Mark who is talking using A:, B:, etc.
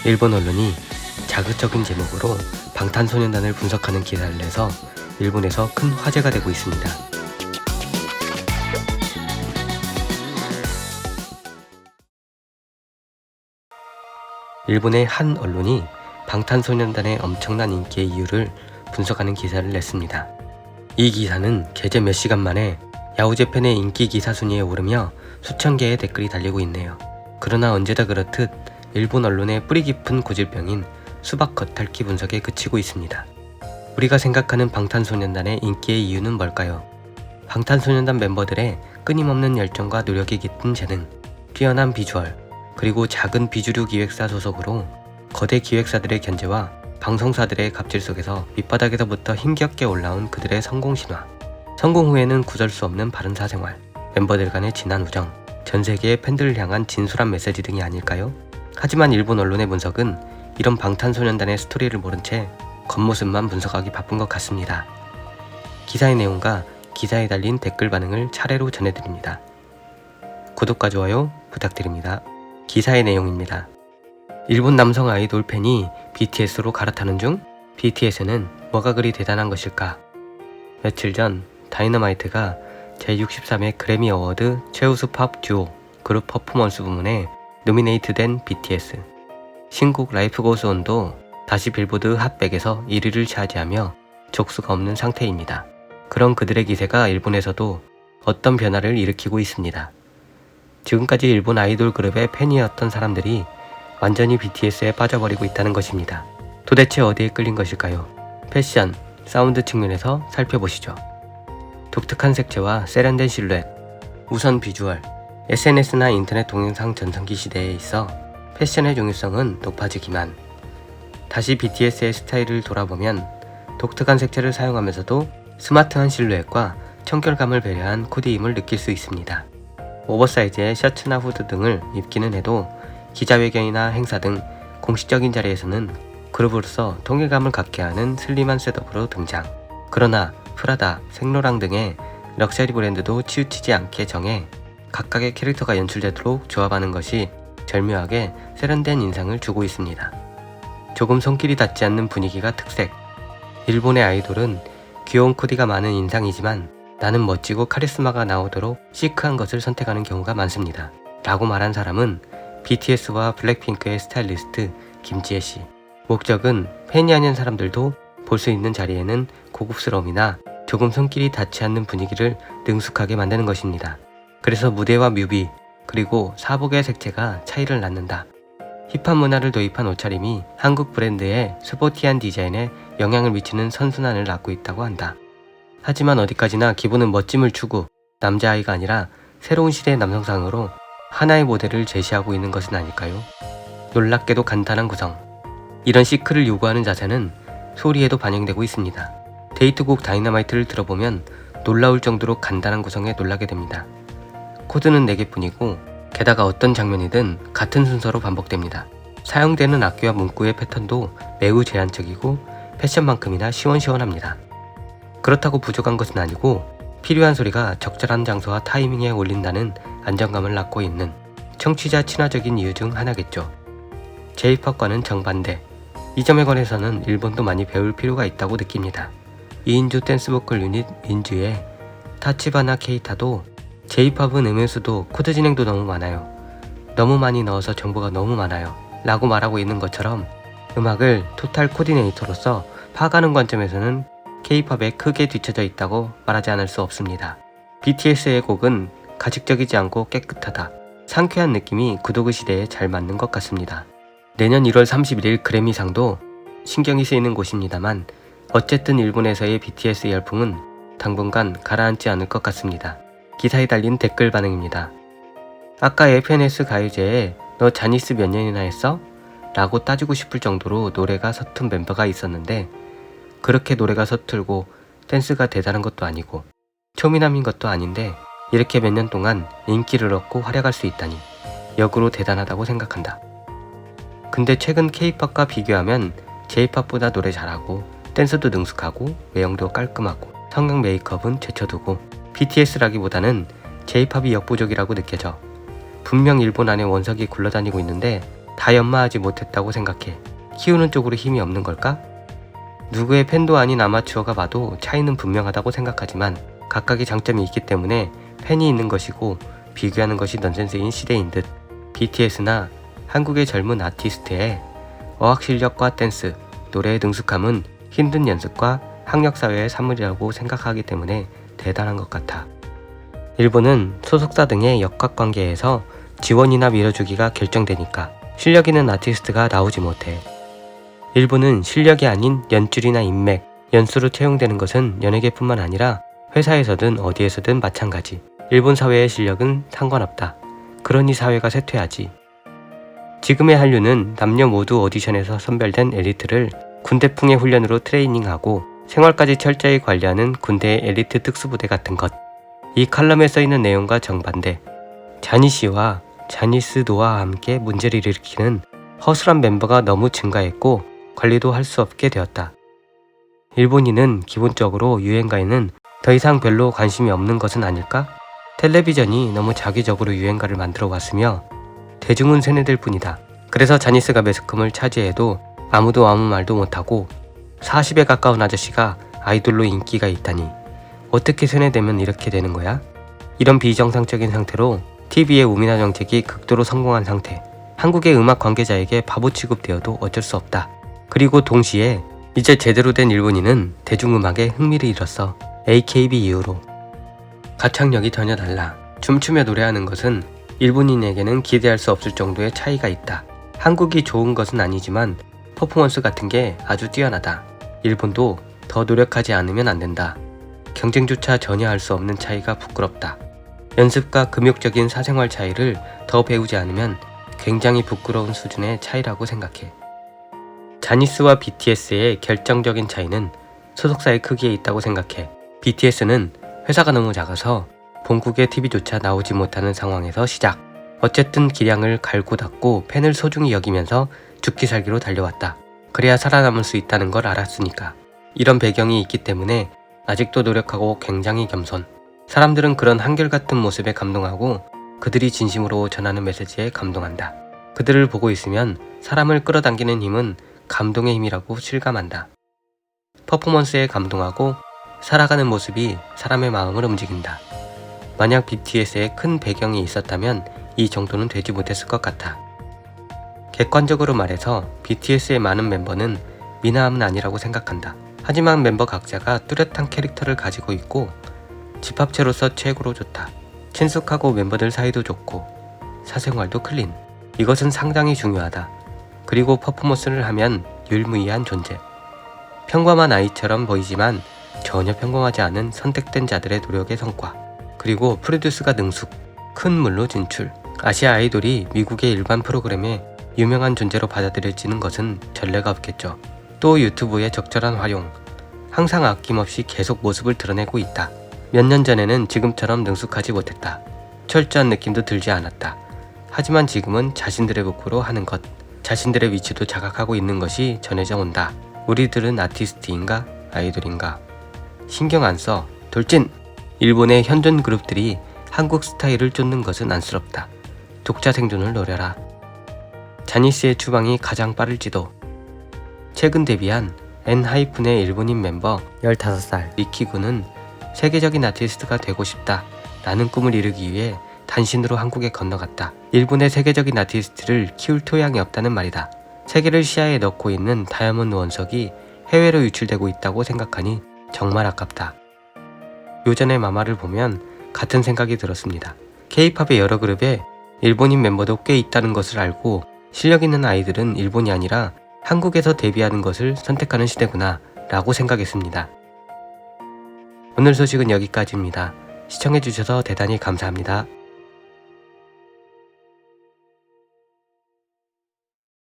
A: 일본 언론이 자극적인 제목으로 방탄소년단을 분석하는 기사를 내서 일본에서 큰 화제가 되고 있습니다. 일본의 한 언론이 방탄소년단의 엄청난 인기의 이유를 분석하는 기사를 냈습니다. 이 기사는 게재 몇 시간 만에 야후재팬의 인기 기사 순위에 오르며 수천 개의 댓글이 달리고 있네요. 그러나 언제나 그렇듯 일본 언론의 뿌리 깊은 고질병인 수박 겉핥기 분석에 그치고 있습니다. 우리가 생각하는 방탄소년단의 인기의 이유는 뭘까요? 방탄소년단 멤버들의 끊임없는 열정과 노력이 깃든 재능, 뛰어난 비주얼, 그리고 작은 비주류 기획사 소속으로 거대 기획사들의 견제와 방송사들의 갑질 속에서 밑바닥에서부터 힘겹게 올라온 그들의 성공 신화. 성공 후에는 구절 수 없는 바른 사생활, 멤버들 간의 진한 우정, 전 세계의 팬들을 향한 진솔한 메시지 등이 아닐까요? 하지만 일본 언론의 분석은 이런 방탄소년단의 스토리를 모른 채 겉모습만 분석하기 바쁜 것 같습니다. 기사의 내용과 기사에 달린 댓글 반응을 차례로 전해드립니다. 구독과 좋아요 부탁드립니다. 기사의 내용입니다. 일본 남성 아이돌 팬이 BTS로 갈아타는 중? BTS는 뭐가 그리 대단한 것일까? 며칠 전 다이너마이트가 제63회 그래미 어워드 최우수 팝 듀오 그룹 퍼포먼스 부문에 노미네이트된 BTS. 신곡 라이프 고즈 온도 다시 빌보드 핫100에서 1위를 차지하며 족수가 없는 상태입니다. 그런 그들의 기세가 일본에서도 어떤 변화를 일으키고 있습니다. 지금까지 일본 아이돌 그룹의 팬이었던 사람들이 완전히 BTS에 빠져버리고 있다는 것입니다. 도대체 어디에 끌린 것일까요? 패션, 사운드 측면에서 살펴보시죠. 독특한 색채와 세련된 실루엣, 우선 비주얼. SNS나 인터넷 동영상 전성기 시대에 있어 패션의 중요성은 높아지기만, 다시 BTS의 스타일을 돌아보면 독특한 색채를 사용하면서도 스마트한 실루엣과 청결감을 배려한 코디임을 느낄 수 있습니다. 오버사이즈의 셔츠나 후드 등을 입기는 해도 기자회견이나 행사 등 공식적인 자리에서는 그룹으로서 통일감을 갖게 하는 슬림한 셋업으로 등장. 그러나 프라다, 생로랑 등의 럭셔리 브랜드도 치우치지 않게 정해 각각의 캐릭터가 연출되도록 조합하는 것이 절묘하게 세련된 인상을 주고 있습니다. 조금 손길이 닿지 않는 분위기가 특색. 일본의 아이돌은 귀여운 코디가 많은 인상이지만 나는 멋지고 카리스마가 나오도록 시크한 것을 선택하는 경우가 많습니다. 라고 말한 사람은 BTS와 블랙핑크의 스타일리스트 김지혜 씨. 목적은 팬이 아닌 사람들도 볼 수 있는 자리에는 고급스러움이나 조금 손길이 닿지 않는 분위기를 능숙하게 만드는 것입니다. 그래서 무대와 뮤비, 그리고 사복의 색채가 차이를 낳는다. 힙합 문화를 도입한 옷차림이 한국 브랜드의 스포티한 디자인에 영향을 미치는 선순환을 낳고 있다고 한다. 하지만 어디까지나 기본은 멋짐을 추구, 남자아이가 아니라 새로운 시대의 남성상으로 하나의 모델을 제시하고 있는 것은 아닐까요? 놀랍게도 간단한 구성. 이런 시크를 요구하는 자세는 소리에도 반영되고 있습니다. 데이트곡 다이너마이트를 들어보면 놀라울 정도로 간단한 구성에 놀라게 됩니다. 코드는 4개뿐이고 게다가 어떤 장면이든 같은 순서로 반복됩니다. 사용되는 악기와 문구의 패턴도 매우 제한적이고 패션만큼이나 시원시원합니다. 그렇다고 부족한 것은 아니고 필요한 소리가 적절한 장소와 타이밍에 올린다는 안정감을 낳고 있는 청취자 친화적인 이유 중 하나겠죠. J-POP과는 정반대. 이 점에 관해서는 일본도 많이 배울 필요가 있다고 느낍니다. 2인조 댄스 보컬 유닛 윈즈의 타치바나 케이타도 J-POP은 음역수도 코드 진행도 너무 많아요. 너무 많이 넣어서 정보가 너무 많아요. 라고 말하고 있는 것처럼 음악을 토탈 코디네이터로서 파악하는 관점에서는 K-POP에 크게 뒤처져 있다고 말하지 않을 수 없습니다. BTS의 곡은 가식적이지 않고 깨끗하다. 상쾌한 느낌이 구도그 시대에 잘 맞는 것 같습니다. 내년 1월 31일 그래미상도 신경이 쓰이는 곳입니다만 어쨌든 일본에서의 BTS 열풍은 당분간 가라앉지 않을 것 같습니다. 기사에 달린 댓글 반응입니다. 아까 FNS 가요제에 너 자니스 몇 년이나 했어? 라고 따지고 싶을 정도로 노래가 서툰 멤버가 있었는데 그렇게 노래가 서툴고 댄스가 대단한 것도 아니고 초미남인 것도 아닌데 이렇게 몇 년 동안 인기를 얻고 활약할 수 있다니 역으로 대단하다고 생각한다. 근데 최근 K-POP과 비교하면 J-POP보다 노래 잘하고 댄스도 능숙하고 외형도 깔끔하고 성형 메이크업은 제쳐두고 BTS라기보다는 J-POP이 역부족이라고 느껴져. 분명 일본 안에 원석이 굴러다니고 있는데 다 연마하지 못했다고 생각해. 키우는 쪽으로 힘이 없는 걸까? 누구의 팬도 아닌 아마추어가 봐도 차이는 분명하다고 생각하지만 각각의 장점이 있기 때문에 팬이 있는 것이고 비교하는 것이 넌센스인 시대인 듯. BTS나 한국의 젊은 아티스트의 어학 실력과 댄스, 노래의 능숙함은 힘든 연습과 학력사회의 산물이라고 생각하기 때문에 대단한 것 같아. 일본은 소속사 등의 역학관계에서 지원이나 밀어주기가 결정되니까 실력 있는 아티스트가 나오지 못해. 일본은 실력이 아닌 연줄이나 인맥, 연수로 채용되는 것은 연예계뿐만 아니라 회사에서든 어디에서든 마찬가지. 일본 사회의 실력은 상관없다. 그러니 사회가 쇠퇴하지. 지금의 한류는 남녀 모두 오디션에서 선별된 엘리트를 군대풍의 훈련으로 트레이닝하고 생활까지 철저히 관리하는 군대의 엘리트 특수부대 같은 것. 이 칼럼에 써있는 내용과 정반대. 자니씨와 자니스 노아와 함께 문제를 일으키는 허술한 멤버가 너무 증가했고 관리도 할 수 없게 되었다. 일본인은 기본적으로 유행가에는 더 이상 별로 관심이 없는 것은 아닐까? 텔레비전이 너무 자기적으로 유행가를 만들어 왔으며 대중은 세뇌될 뿐이다. 그래서 자니스가 매스컴을 차지해도 아무도 아무 말도 못하고 40에 가까운 아저씨가 아이돌로 인기가 있다니 어떻게 세뇌되면 이렇게 되는 거야? 이런 비정상적인 상태로 TV의 우민화 정책이 극도로 성공한 상태. 한국의 음악 관계자에게 바보 취급되어도 어쩔 수 없다. 그리고 동시에 이제 제대로 된 일본인은 대중음악에 흥미를 잃었어. AKB 이후로. 가창력이 전혀 달라. 춤추며 노래하는 것은 일본인에게는 기대할 수 없을 정도의 차이가 있다. 한국이 좋은 것은 아니지만 퍼포먼스 같은 게 아주 뛰어나다. 일본도 더 노력하지 않으면 안 된다. 경쟁조차 전혀 할 수 없는 차이가 부끄럽다. 연습과 금욕적인 사생활 차이를 더 배우지 않으면 굉장히 부끄러운 수준의 차이라고 생각해. 자니스와 BTS의 결정적인 차이는 소속사의 크기에 있다고 생각해. BTS는 회사가 너무 작아서 본국의 TV조차 나오지 못하는 상황에서 시작. 어쨌든 기량을 갈고 닦고 팬을 소중히 여기면서 죽기 살기로 달려왔다. 그래야 살아남을 수 있다는 걸 알았으니까. 이런 배경이 있기 때문에 아직도 노력하고 굉장히 겸손. 사람들은 그런 한결같은 모습에 감동하고 그들이 진심으로 전하는 메시지에 감동한다. 그들을 보고 있으면 사람을 끌어당기는 힘은 감동의 힘이라고 실감한다. 퍼포먼스에 감동하고 살아가는 모습이 사람의 마음을 움직인다. 만약 BTS에 큰 배경이 있었다면 이 정도는 되지 못했을 것 같아. 객관적으로 말해서 BTS의 많은 멤버는 미나함은 아니라고 생각한다. 하지만 멤버 각자가 뚜렷한 캐릭터를 가지고 있고 집합체로서 최고로 좋다. 친숙하고 멤버들 사이도 좋고 사생활도 클린. 이것은 상당히 중요하다. 그리고 퍼포먼스를 하면 유일무이한 존재. 평범한 아이처럼 보이지만 전혀 평범하지 않은 선택된 자들의 노력의 성과. 그리고 프로듀스가 능숙, 큰 물로 진출. 아시아 아이돌이 미국의 일반 프로그램에 유명한 존재로 받아들여지는 것은 전례가 없겠죠. 또 유튜브의 적절한 활용. 항상 아낌없이 계속 모습을 드러내고 있다. 몇 년 전에는 지금처럼 능숙하지 못했다. 철저한 느낌도 들지 않았다. 하지만 지금은 자신들의 목표로 하는 것, 자신들의 위치도 자각하고 있는 것이 전해져 온다. 우리들은 아티스트인가? 아이돌인가? 신경 안 써. 돌진! 일본의 현존 그룹들이 한국 스타일을 쫓는 것은 안쓰럽다. 독자 생존을 노려라. 자니스의 추방이 가장 빠를지도. 최근 데뷔한 엔하이픈의 일본인 멤버 15살 리키군은 세계적인 아티스트가 되고 싶다 라는 꿈을 이루기 위해 단신으로 한국에 건너갔다. 일본의 세계적인 아티스트를 키울 토양이 없다는 말이다. 세계를 시야에 넣고 있는 다이아몬드 원석이 해외로 유출되고 있다고 생각하니 정말 아깝다. 요전의 마마를 보면 같은 생각이 들었습니다. K-팝의 여러 그룹에 일본인 멤버도 꽤 있다는 것을 알고 실력 있는 아이들은 일본이 아니라 한국에서 데뷔하는 것을 선택하는 시대구나 라고 생각했습니다. 오늘 소식은 여기까지입니다. 시청해주셔서 대단히 감사합니다.